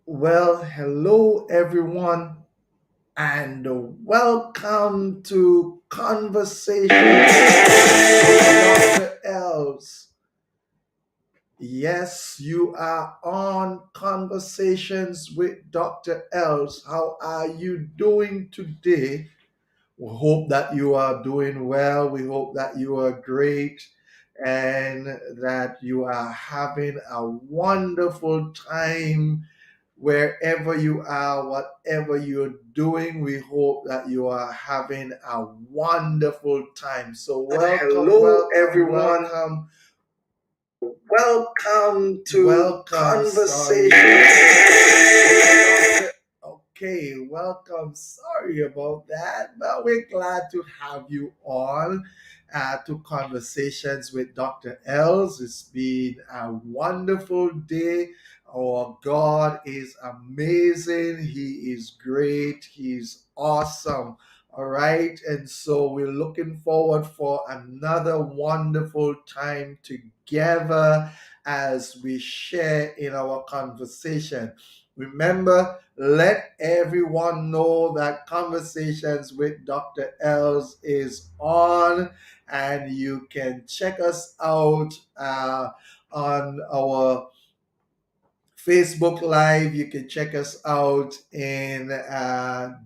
Well, hello everyone, and welcome to Conversations with Dr. Els. Yes, you are on Conversations with Dr. Els. How are you doing today? We hope that you are doing well. We hope that you are great and that you are having a wonderful time wherever you are, whatever you're doing. We hope that you are having a wonderful time. So, welcome, Hello, welcome, everyone. welcome, Welcome to welcome. Sorry. Conversation. Okay, welcome. Sorry about that, but we're glad to have you on to Conversations with Dr. Els. It's been a wonderful day. Our God is amazing. He is great. He's awesome. All right. And so we're looking forward for another wonderful time together as we share in our conversation. Remember, let everyone know that Conversations with Dr. Els is on, and you can check us out on our Facebook Live. You can check us out in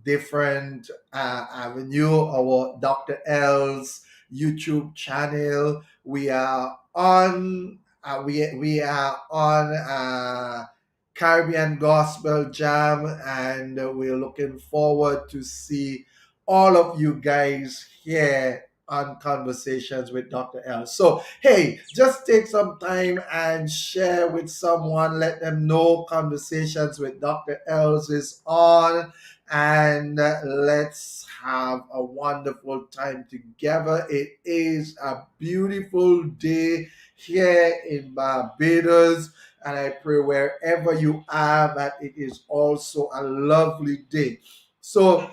different avenue. Our Dr. L's YouTube channel. We are on. We are on Caribbean Gospel Jam, and we're looking forward to see all of you guys here on Conversations with Dr. L. So, hey, just take some time and share with someone. Let them know Conversations with Dr. Els is on, and let's have a wonderful time together. It is a beautiful day here in Barbados, and I pray wherever you are that it is also a lovely day. So,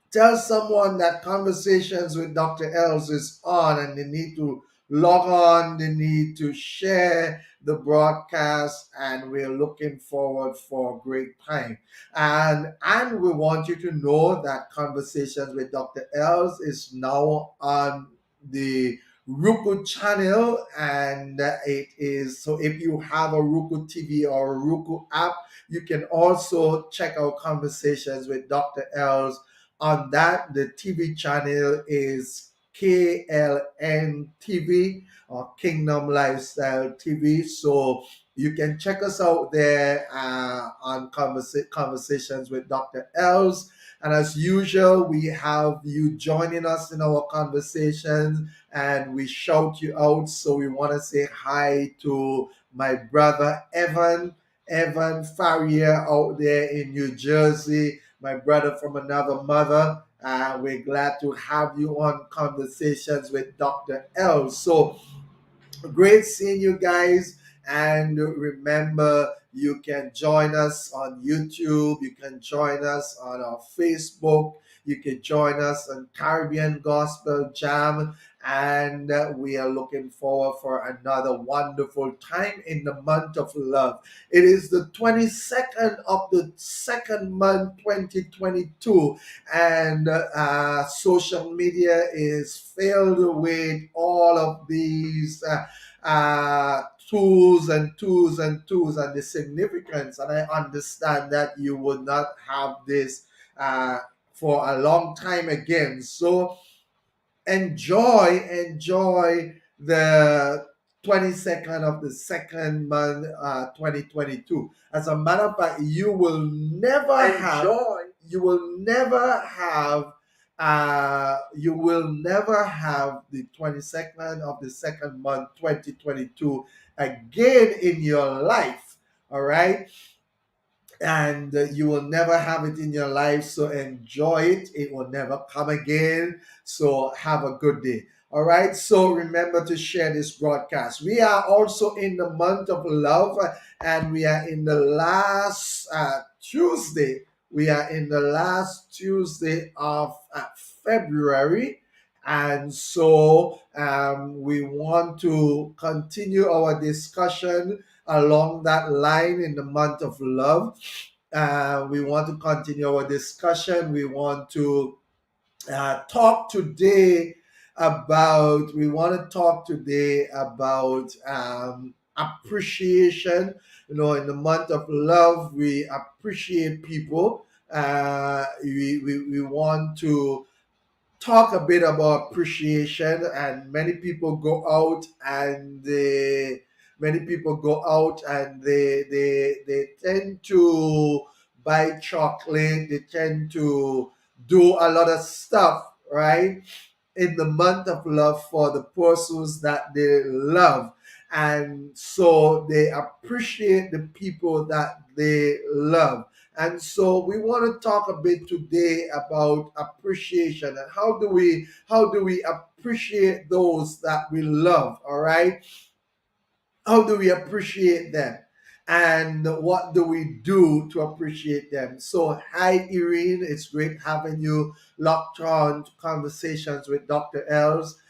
tell someone that Conversations with Dr. Els is on and they need to log on, they need to share the broadcast, and we're looking forward for a great time. And we want you to know that Conversations with Dr. Els is now on the Roku channel, and it is so if you have a Roku TV or a Roku app, you can also check out Conversations with Dr. Els on that. The TV channel is KLN TV or Kingdom Lifestyle TV. So you can check us out there on Conversations with Dr. Els. And as usual, we have you joining us in our conversations and we shout you out. So we want to say hi to my brother Evan Farrier out there in New Jersey, my brother from another mother. We're glad to have you on Conversations with Dr. L. So great seeing you guys. And remember, you can join us on YouTube, you can join us on our Facebook, you can join us on Caribbean Gospel Jam. And we are looking forward for another wonderful time in the month of love. It is the 22nd of the second month, 2022, and social media is filled with all of these tools and tools and tools and the significance. And I understand that you will not have this uh, for a long time again. So enjoy the 22nd of the second month, 2022. As a matter of fact, you will never have the 22nd of the second month 2022 again in your life. All right, and you will never have it in your life. So enjoy it. It will never come again. So have a good day. All right. So remember to share this broadcast. We are also in the month of love, and we are in the last Tuesday. We are in the last Tuesday of February. And so we want to continue our discussion along that line in the month of love. We want to continue our discussion. We want to talk today we want to talk today about appreciation. In the month of love, we appreciate people. We want to talk a bit about appreciation, and many people go out and they tend to buy chocolate. They tend to do a lot of stuff, right, in the month of love for the persons that they love. And so they appreciate the people that they love. And so we want to talk a bit today about appreciation and how do we appreciate those that we love, all right? How do we appreciate them? And what do we do to appreciate them? So, hi, Irene. It's great having you locked on to conversations with Dr. Els.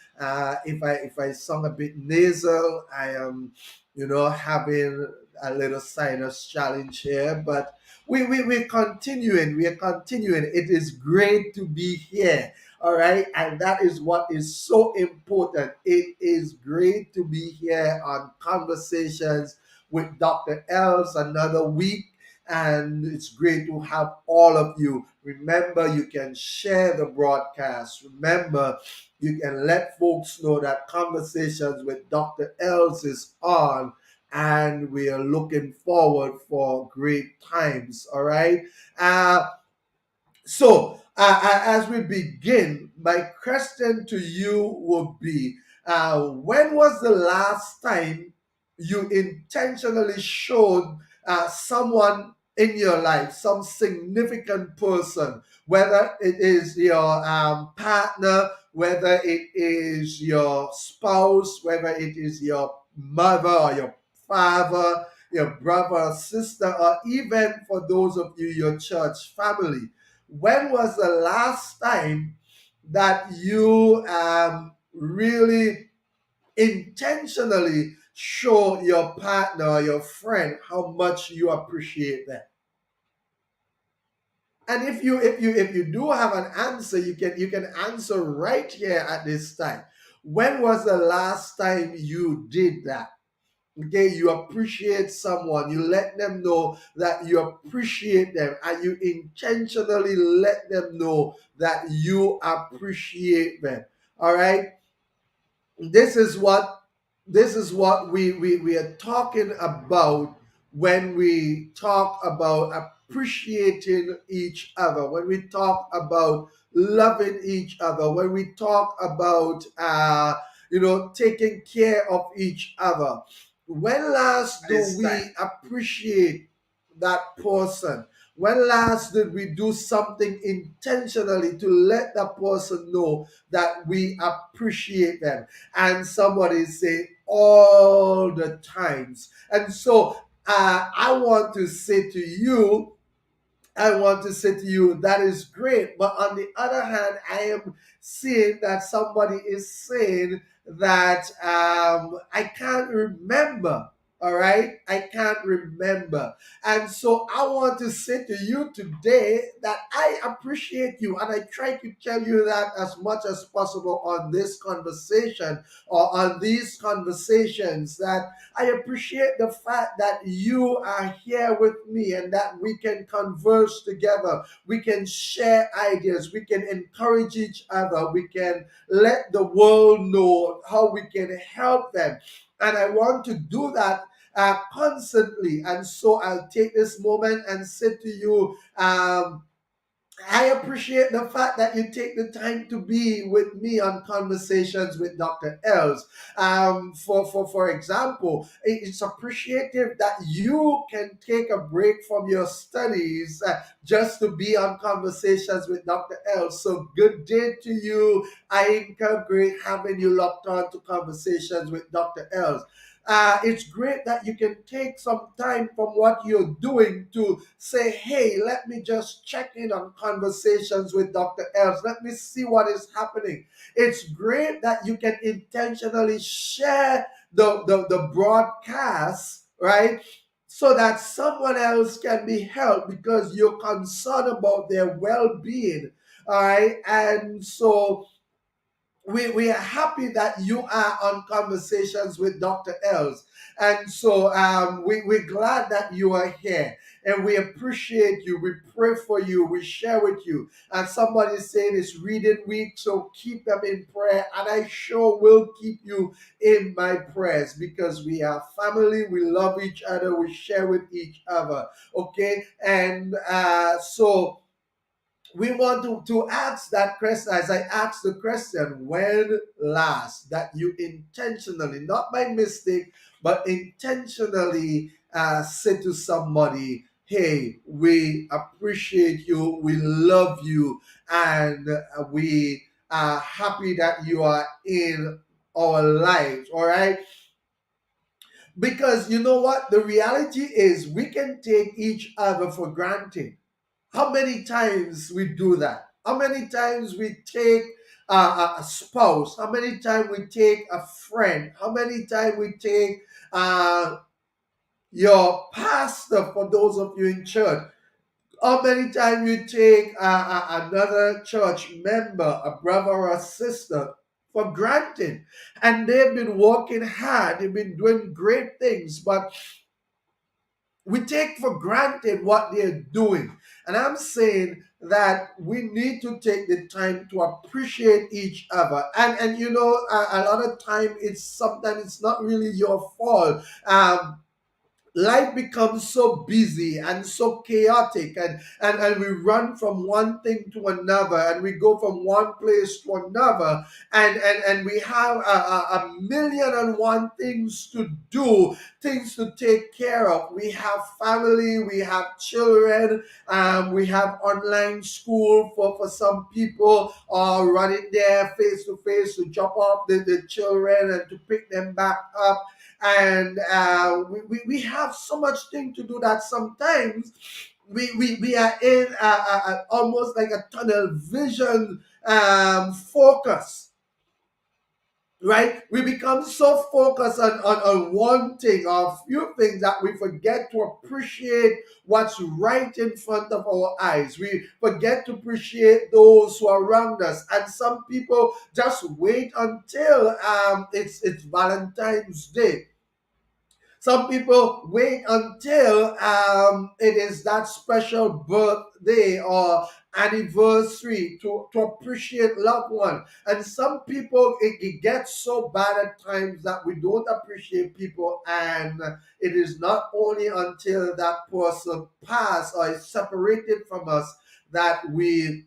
If I sound a bit nasal, I am, having a little sinus challenge here, but we're continuing. We are continuing. It is great to be here. All right. And that is what is so important. It is great to be here on Conversations with Dr. Els another week. And it's great to have all of you. Remember, you can share the broadcast. Remember, you can let folks know that Conversations with Dr. Els is on. And we are looking forward for great times. All right. As we begin, my question to you would be, when was the last time you intentionally showed someone in your life, some significant person, whether it is your partner, whether it is your spouse, whether it is your mother or your father, your brother or sister, or even for those of you, your church family? When was the last time that you really intentionally show your partner or your friend how much you appreciate them? And if you do have an answer, you can answer right here at this time. When was the last time you did that? Okay, you appreciate someone, you let them know that you appreciate them, and you intentionally let them know that you appreciate them. All right, this is what we are talking about when we talk about appreciating each other, when we talk about loving each other, when we talk about taking care of each other. When last do This we time. appreciate that person? When last did we do something intentionally to let that person know that we appreciate them? And somebody say all the times. And so I want to say to you, that is great. But on the other hand, I am seeing that somebody is saying that I can't remember. All right, I can't remember. And so I want to say to you today that I appreciate you, and I try to tell you that as much as possible on this conversation or on these conversations, that I appreciate the fact that you are here with me and that we can converse together. We can share ideas. We can encourage each other. We can let the world know how we can help them. And I want to do that constantly. And so I'll take this moment and say to you, I appreciate the fact that you take the time to be with me on Conversations with Dr. Els. For example, it's appreciative that you can take a break from your studies just to be on Conversations with Dr. Els. So good day to you. I am great having you locked on to Conversations with Dr. Els. It's great that you can take some time from what you're doing to say, hey, let me just check in on Conversations with Dr. Els. Let me see what is happening. It's great that you can intentionally share the broadcast right? So that someone else can be helped because you're concerned about their well being, all right? And so we are happy that you are on Conversations with Dr. Els. And so we're glad that you are here. And we appreciate you. We pray for you. We share with you. And somebody said it's reading week, so keep them in prayer. And I sure will keep you in my prayers because we are family. We love each other. We share with each other. Okay. And so we want to ask that question as I asked the question, when last that you intentionally, not by mistake, but intentionally say to somebody, hey, we appreciate you, we love you, and we are happy that you are in our lives, all right? Because you know what? The reality is we can take each other for granted. How many times we do that? How many times we take a spouse? How many times we take a friend? How many times we take uh, your pastor for those of you in church? How many times you take another church member, a brother or a sister, for granted? And they've been working hard, they've been doing great things, but we take for granted what they're doing. And I'm saying that we need to take the time to appreciate each other. And you know, a lot of time it's sometimes it's not really your fault. Life becomes so busy and so chaotic, and we run from one thing to another, and we go from one place to another, and we have a million and one things to do, things to take care of. We have family, we have children, we have online school for some people, or running there face to face to drop off the children and to pick them back up. And we have so much thing to do that sometimes we are in almost like a tunnel vision focus, right? We become so focused on one thing or a few things that we forget to appreciate what's right in front of our eyes. We forget to appreciate those who are around us. And some people just wait until it's Valentine's Day. Some people wait until it is that special birthday or anniversary to appreciate loved one. And some people, it gets so bad at times that we don't appreciate people. And it is not only until that person pass or is separated from us that we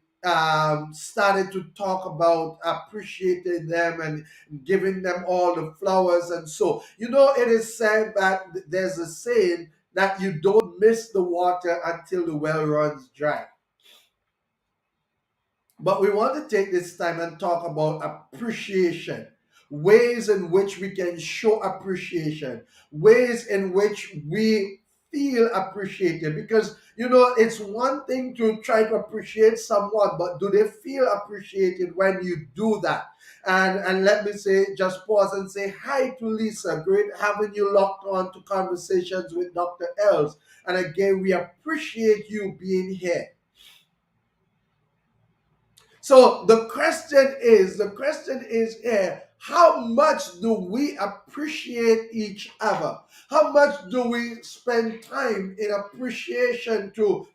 started to talk about appreciating them and giving them all the flowers. And so, you know, it is said that there's a saying that you don't miss the water until the well runs dry. But we want to take this time and talk about appreciation, ways in which we can show appreciation, ways in which we feel appreciated. Because, you know, it's one thing to try to appreciate someone, but do they feel appreciated when you do that? And let me say, just pause and say hi to Lisa. Great having you locked on to Conversations with Dr. Els. And again, we appreciate you being here. So the question is here, how much do we appreciate each other? How much do we spend time in appreciation to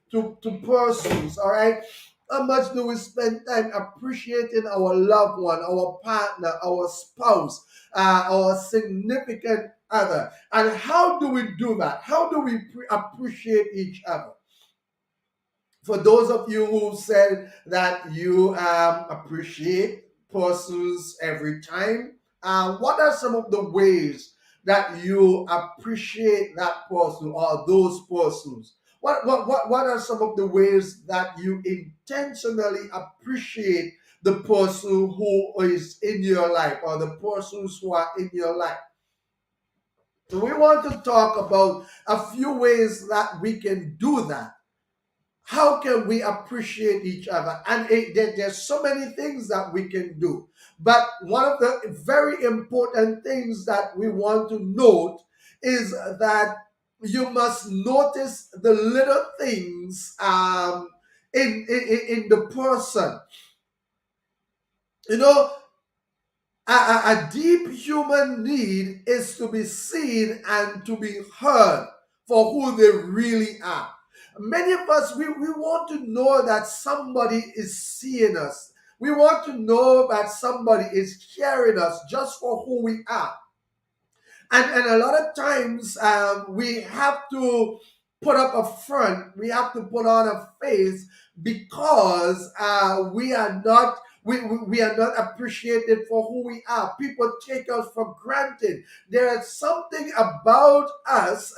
persons? All right. How much do we spend time appreciating our loved one, our partner, our spouse, our significant other? And how do we do that? How do we appreciate each other? For those of you who said that you appreciate persons every time, what are some of the ways that you appreciate that person or those persons? What are some of the ways that you intentionally appreciate the person who is in your life or the persons who are in your life? So we want to talk about a few ways that we can do that. How can we appreciate each other? And there's so many things that we can do. But one of the very important things that we want to note is that You must notice the little things in the person. You know, a deep human need is to be seen and to be heard for who they really are. Many of us, we want to know that somebody is seeing us. We want to know that somebody is hearing us just for who we are. And a lot of times we have to put up a front, we have to put on a face because we are not appreciated for who we are. People take us for granted. There is something about us,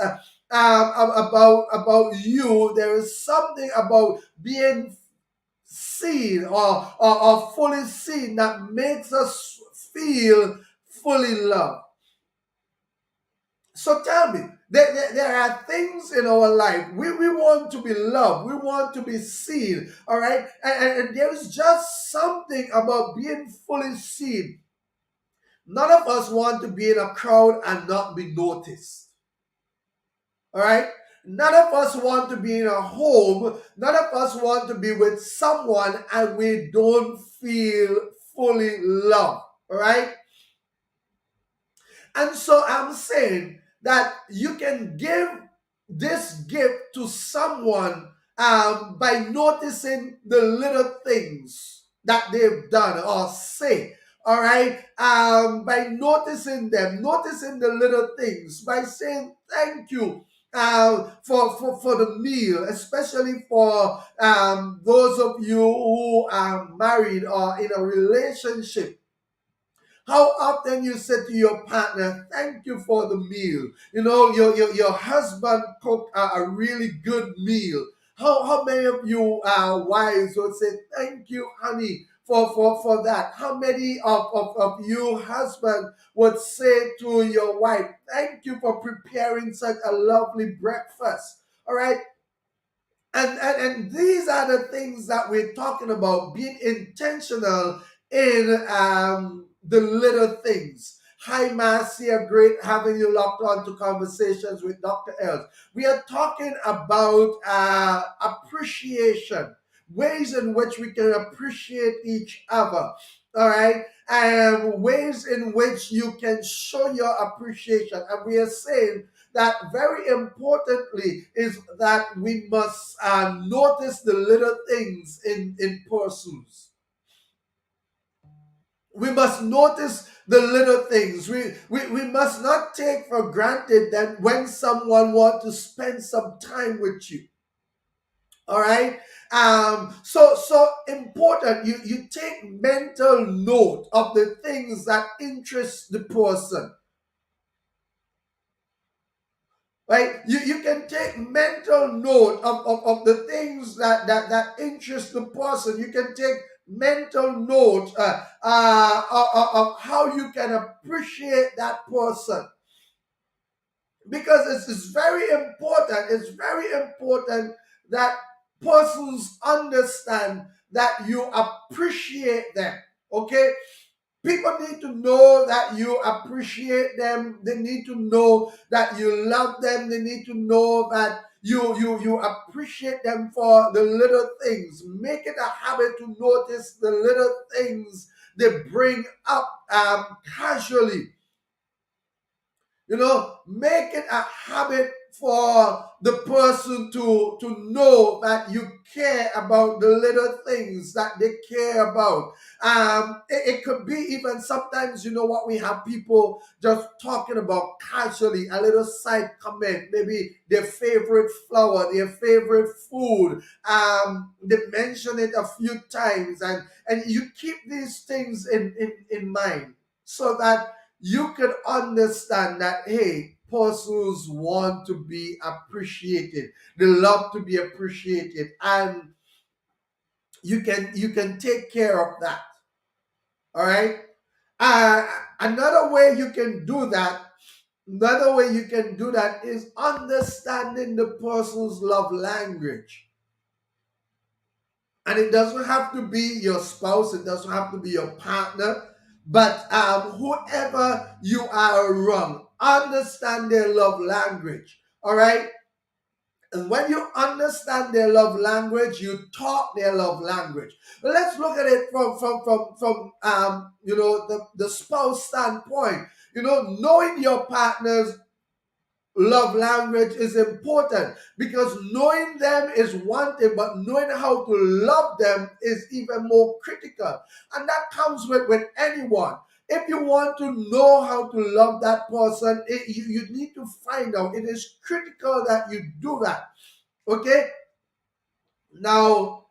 about you. There is something about being seen or fully seen that makes us feel fully loved. So tell me, there are things in our life. We want to be loved. We want to be seen. All right. And there is just something about being fully seen. None of us want to be in a crowd and not be noticed. All right. None of us want to be in a home. None of us want to be with someone and we don't feel fully loved. All right. And so I'm saying that you can give this gift to someone by noticing the little things that they've done or say. All right, by noticing them, noticing the little things, by saying thank you for the meal, especially for those of you who are married or in a relationship. How often you say to your partner, thank you for the meal. You know, your husband cooked a really good meal. How many of you wives would say, thank you, honey, for that? How many of you husband would say to your wife, thank you for preparing such a lovely breakfast? All right. And these are the things that we're talking about, being intentional in the little things. Hi, Marcia. Great having you locked on to Conversations with Dr. Els. We are talking about appreciation, ways in which we can appreciate each other. All right. And ways in which you can show your appreciation. And we are saying that very importantly is that we must notice the little things in persons. We must notice the little things. We must not take for granted that when someone wants to spend some time with you. All right. So important. You take mental note of the things that interest the person. Right? You can take mental note of the things that interest the person. You can take mental note of how you can appreciate that person. Because it's very important. It's very important that persons understand that you appreciate them. Okay? People need to know that you appreciate them. They need to know that you love them. They need to know that you appreciate them for the little things. Make it a habit to notice the little things they bring up casually. You know, make it a habit for the person to know that you care about the little things that they care about. It could be even sometimes, you know what, we have people just talking about casually, a little side comment, maybe their favorite flower, their favorite food. They mention it a few times, and you keep these things in mind so that you can understand that, hey, persons want to be appreciated. They love to be appreciated, and you can take care of that. All right. Uh, another way you can do that. Another way you can do that is understanding the person's love language. And it doesn't have to be your spouse, it doesn't have to be your partner, but whoever you are around, understand their love language. All right. And when you understand their love language, you talk their love language. But let's look at it from the spouse standpoint. Knowing your partner's love language is important, because knowing them is one thing, but knowing how to love them is even more critical. And that comes with anyone. If you want to know how to love that person, you need to find out. It is critical that you do that. Okay. Now,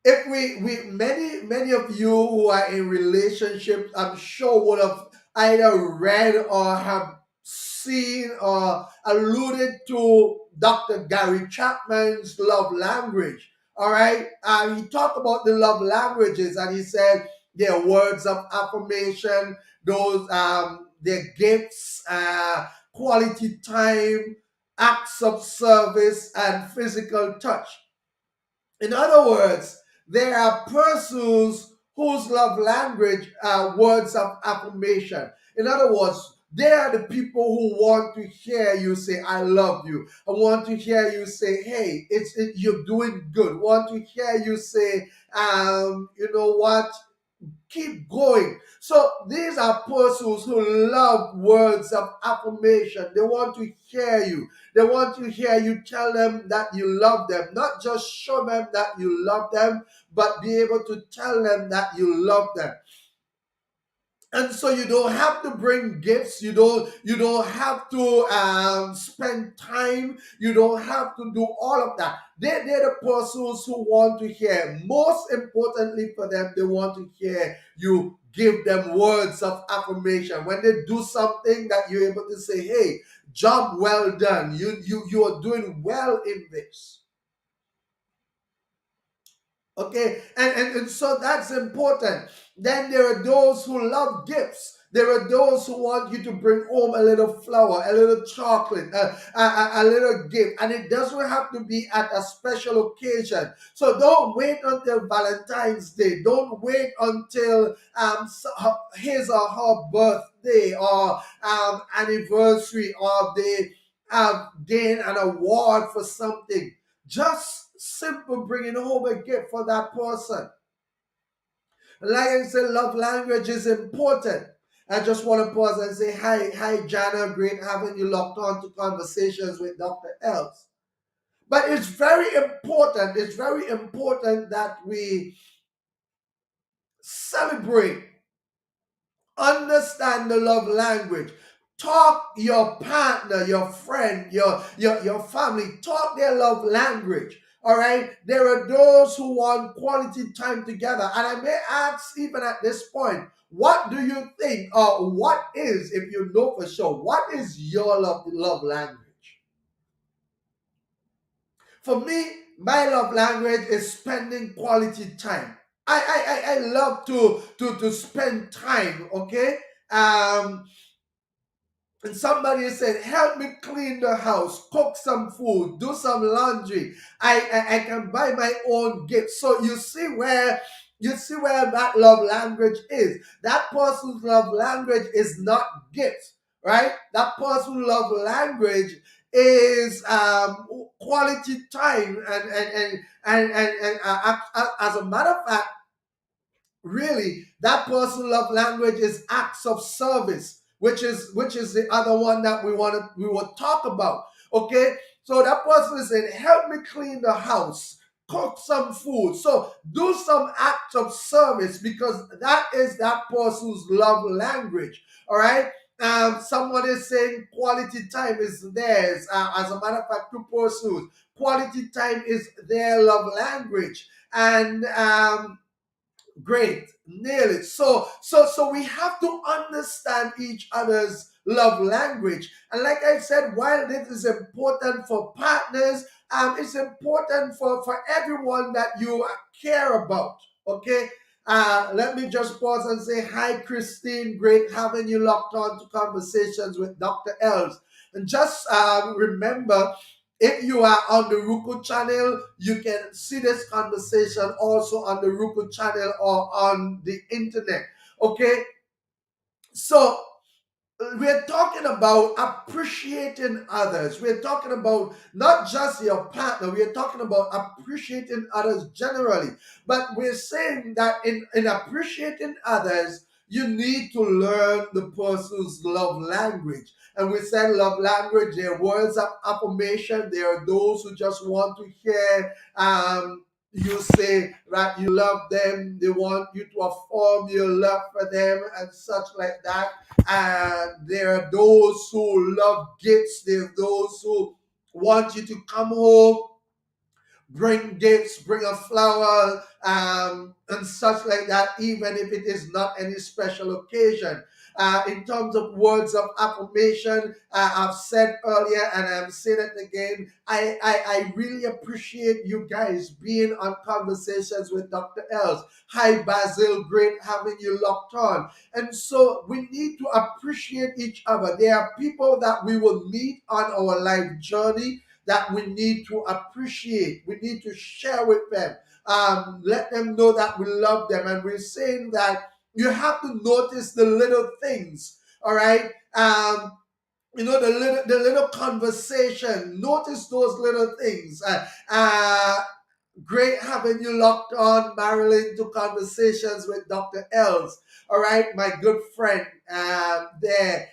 if we many of you who are in relationships, I'm sure would have either read or have seen or alluded to Dr. Gary Chapman's love language. All right. He talked about the love languages, and he said their words of affirmation, those their gifts, quality time, acts of service, and physical touch. In other words, there are persons whose love language are words of affirmation. In other words, they are the people who want to hear you say, "I love you." I want to hear you say, "Hey, you're doing good." Want to hear you say, "You know what? Keep going." So these are persons who love words of affirmation. They want to hear you. They want to hear you tell them that you love them. Not just show them that you love them, but be able to tell them that you love them. And so you don't have to bring gifts. You don't have to spend time. You don't have to do all of that. They're the persons who want to hear. Most importantly for them, they want to hear you give them words of affirmation. When they do something, that you're able to say, "Hey, job well done. You are doing well in this." Okay, and so that's important. Then there are those who love gifts. There are those who want you to bring home a little flower, a little chocolate, a little gift, and it doesn't have to be at a special occasion. So don't wait until Valentine's Day. Don't wait until his or her birthday or anniversary, or they have gained an award for something. Just simple bringing home a gift for that person. Like I said, love language is important. I just want to pause and say hi, Jana. Great having you locked on to Conversations with Dr. Els. But it's very important. It's very important that we celebrate, understand the love language. Talk your partner, your friend, your family. Talk their love language. All right. There are those who want quality time together, and I may ask, even at this point, what do you think, or what is, if you know for sure, what is your love language? For me, my love language is spending quality time. I love to spend time. Okay. Um, And somebody said, "Help me clean the house, cook some food, do some laundry. I can buy my own gifts." So you see where that love language is. That person's love language is not gifts, right? That person's love language is quality time, and as a matter of fact, really, that personal love language is acts of service, which is the other one that we will talk about. Okay, so that person is saying, "Help me clean the house, cook some food." So do some acts of service, because that is that person's love language. All right. Someone is saying quality time is theirs. As a matter of fact, two persons, quality time is their love language. And great, nail it. So we have to understand each other's love language. And like I said, while this is important for partners, it's important for everyone that you care about. Okay. Let me just pause and say hi, Christine. Great having you locked on to Conversations with Dr. Els. And just remember, if you are on the Roku channel, you can see this conversation also on the Roku channel or on the internet. Okay, so we're talking about appreciating others. We're talking about not just your partner, we're talking about appreciating others generally. But we're saying that in appreciating others, you need to learn the person's love language. And we said love language, there are words of affirmation. There are those who just want to hear you say that you love them, they want you to affirm your love for them and such like that. And there are those who love gifts, there are those who want you to come home, bring gifts, bring a flower, and such like that, even if it is not any special occasion. In terms of words of affirmation, I've said earlier and I'm saying it again. I really appreciate you guys being on Conversations with Dr. Els. Hi, Basil. Great having you locked on. And so we need to appreciate each other. There are people that we will meet on our life journey that we need to appreciate. We need to share with them. Let them know that we love them. And we're saying that you have to notice the little things. All right. The little conversation. Notice those little things. Great having you locked on, Marilyn, to Conversations with Dr. Els. All right, my good friend there.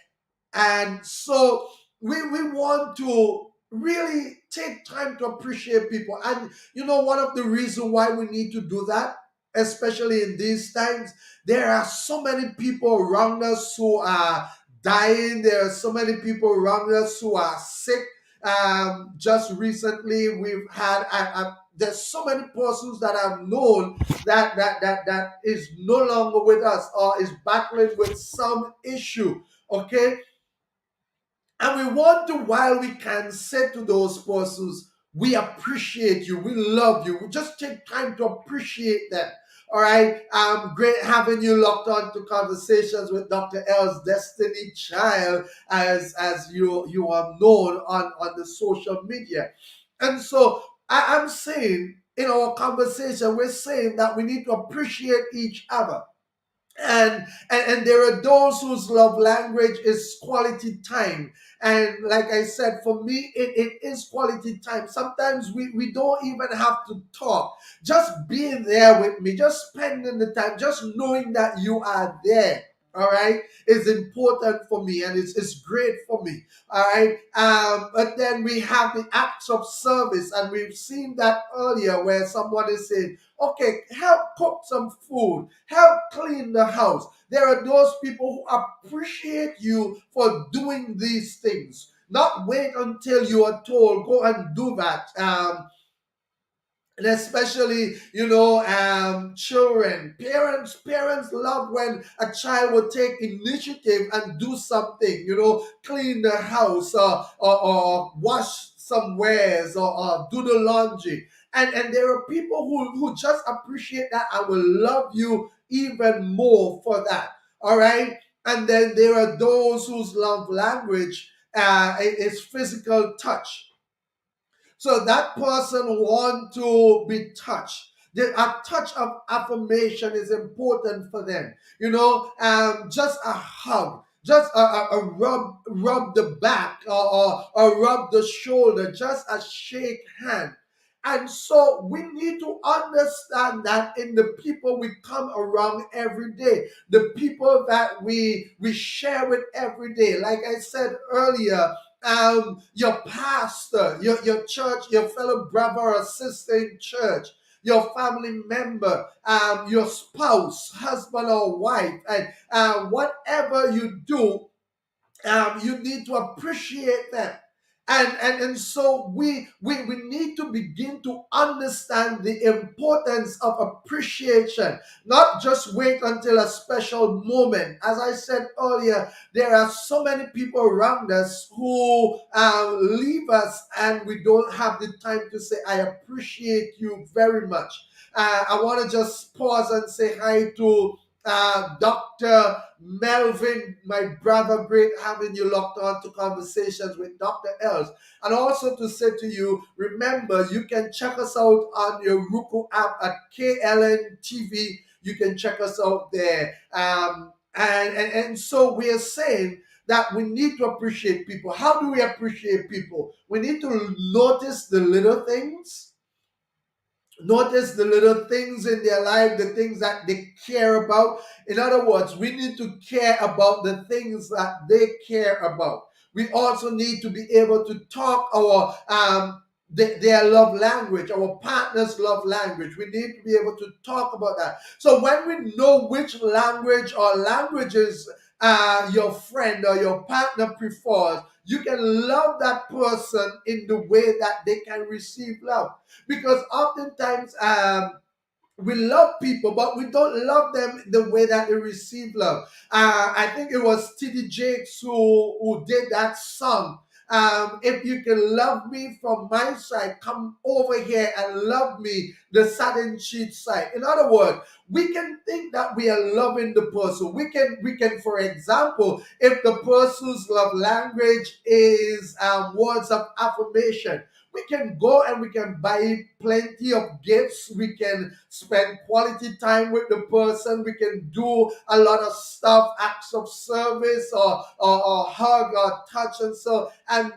And so we want to really take time to appreciate people. And one of the reasons why we need to do that, especially in these times, there are so many people around us who are dying. There are so many people around us who are sick. Just recently, we've had there's so many persons that I've known that is no longer with us or is battling with some issue. Okay, and we want to, while we can, say to those persons, we appreciate you, we love you. We just take time to appreciate them. All right. Great having you locked on to Conversations with Dr. Els, Destiny Child, as you are known on the social media. And so I'm saying in our conversation, we're saying that we need to appreciate each other. And there are those whose love language is quality time. And like I said, for me, it is quality time. Sometimes we don't even have to talk. Just being there with me, just spending the time, just knowing that you are there, all right, is important for me, and it's great for me. All right. But then we have the acts of service, and we've seen that earlier where someone is saying, okay, help cook some food, help clean the house. There are those people who appreciate you for doing these things. Not wait until you are told, go and do that. And especially, children, parents love when a child will take initiative and do something, clean the house, or wash some wares, or do the laundry. And there are people who just appreciate that. I will love you even more for that. All right. And then there are those whose love language is physical touch. So that person want to be touched. A touch of affirmation is important for them. Just a hug, just a rub the back, or rub the shoulder, just a shake hand. And so we need to understand that in the people we come around every day, the people that we share with every day. Like I said earlier, your pastor, your church, your fellow brother or sister in church, your family member, your spouse, husband or wife, and whatever you do, you need to appreciate them. And so we need to begin to understand the importance of appreciation, not just wait until a special moment. As I said earlier, there are so many people around us who leave us and we don't have the time to say, I appreciate you very much. I want to just pause and say hi to Dr. Melvin, my brother. Great having you locked on to Conversations with Dr. Els. And also to say to you, remember, you can check us out on your Roku app at KLN TV. You can check us out there. And so we are saying that we need to appreciate people. How do we appreciate people? We need to notice the little things. Notice the little things in their life, the things that they care about. In other words, we need to care about the things that they care about. We also need to be able to talk our their love language, our partner's love language. We need to be able to talk about that. So when we know which language or languages your friend or your partner prefers, you can love that person in the way that they can receive love. Because oftentimes we love people, but we don't love them the way that they receive love. I think it was T.D. Jakes who did that song. If you can love me from my side, come over here and love me the satin sheet side. In other words, we can think that we are loving the person. We can, for example, if the person's love language is words of affirmation, we can go and we can buy plenty of gifts. We can spend quality time with the person. We can do a lot of stuff, acts of service or hug or touch and so. And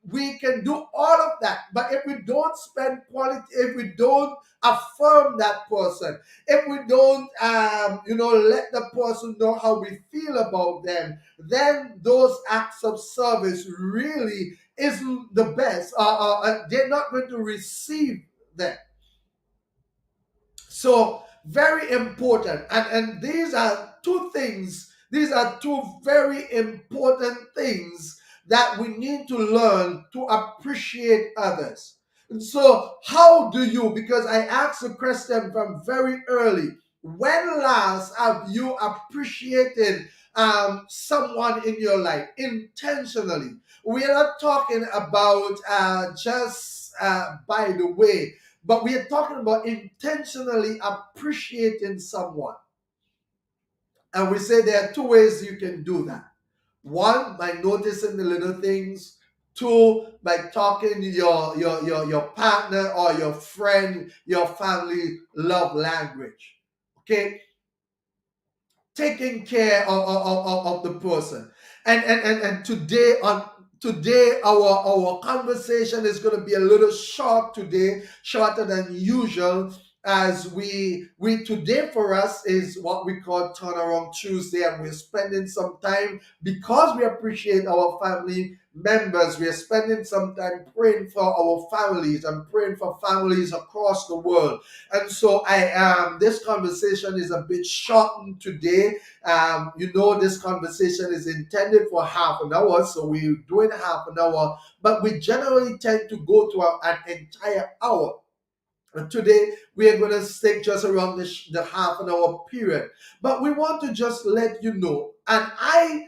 we can do all of that. But if we don't spend quality, if we don't affirm that person, if we don't, let the person know how we feel about them, then those acts of service really isn't the best. They're not going to receive them. So very important. And these are two things. These are two very important things that we need to learn to appreciate others. And so how do you, because I asked the question from very early, when last have you appreciated someone in your life intentionally? We are not talking about just by the way, but we are talking about intentionally appreciating someone. And we say there are two ways you can do that. One, by noticing the little things. Two, by talking your partner or your friend, your family love language. Okay? Taking care of the person. And today our conversation is going to be a little short today, shorter than usual, as we today for us is what we call turnaround Tuesday, and we're spending some time, because we appreciate our family members, we are spending some time praying for our families and praying for families across the world. And so this conversation is a bit shortened today. This conversation is intended for half an hour, so we're doing half an hour, but we generally tend to go to an entire hour. And today we are going to stick just around the half an hour period. But we want to just let you know, and I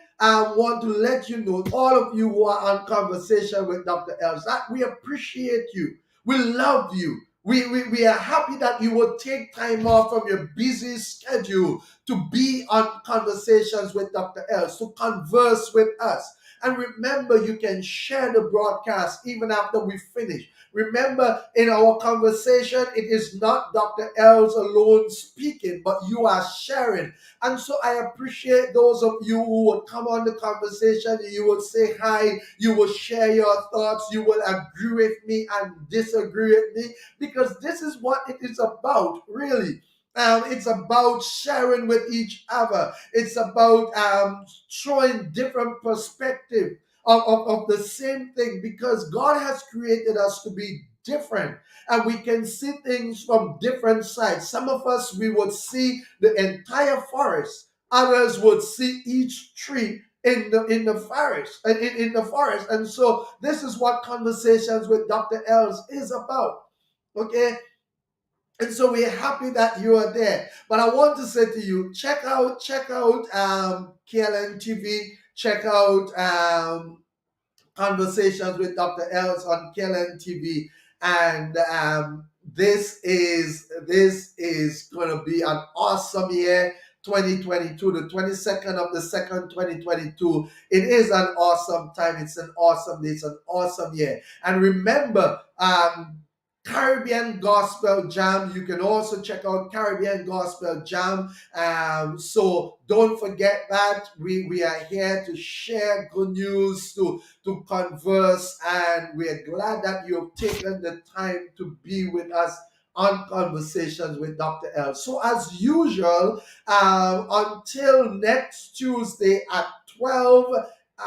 want to let you know, all of you who are on conversation with Dr. Els, that we appreciate you. We love you. We are happy that you will take time off from your busy schedule to be on conversations with Dr. Els, to converse with us. And remember, you can share the broadcast even after we finish. Remember, in our conversation, it is not Dr. Els alone speaking, but you are sharing. And so I appreciate those of you who will come on the conversation, you will say hi, you will share your thoughts, you will agree with me and disagree with me, because this is what it is about, really. It's about sharing with each other. It's about showing different perspective of the same thing, because God has created us to be different, and we can see things from different sides. Some of us, we would see the entire forest. Others would see each tree in the forest, in the forest. And so this is what Conversations with Dr. Els is about. Okay? And so we're happy that you are there. But I want to say to you, check out KLN TV, check out Conversations with Dr. Els on KLN TV, and this is going to be an awesome year. 2022, the 22nd of the 2nd, 2022. It is an awesome time. It's an awesome day. It's an awesome year. And remember, Caribbean Gospel Jam. You can also check out Caribbean Gospel Jam. So don't forget that we are here to share good news, to converse, and we're glad that you've taken the time to be with us on Conversations with Dr. L. So as usual, until next Tuesday at 12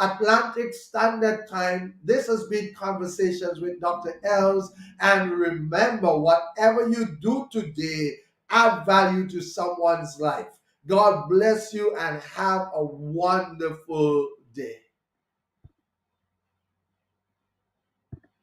Atlantic Standard Time, this has been Conversations with Dr. Els. And remember, whatever you do today, add value to someone's life. God bless you and have a wonderful day.